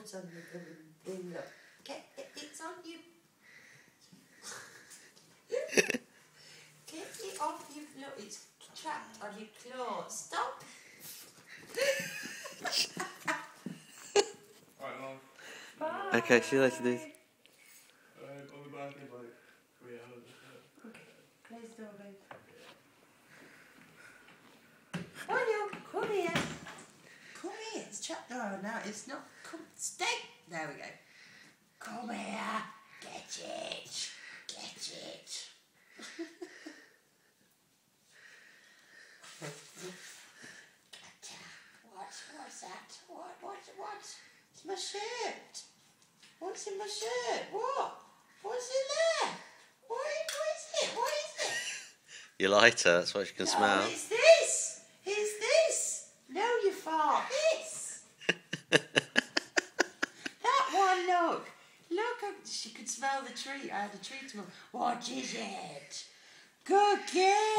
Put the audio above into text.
foot on the thing, look. It's on you. Get it off you. Look, it's trapped on your claw. Stop. Alright, Mum. Bye. Okay, see you later, dude. I'll be back in like 3 hours. Okay, close the door, babe. Oh no, come here. Come here. It's trapped. Oh, no, it's not. Come, stay. There we go. Come here. Get it. Get it. What's that? What? It's my shirt. What's in my shirt? What's in there? What is it? What is it? Your lighter, that's what you can smell. It's this. It's this. No, you fart. This. That one, look. She could smell the treat. I had a treat to her. What is it? Good girl.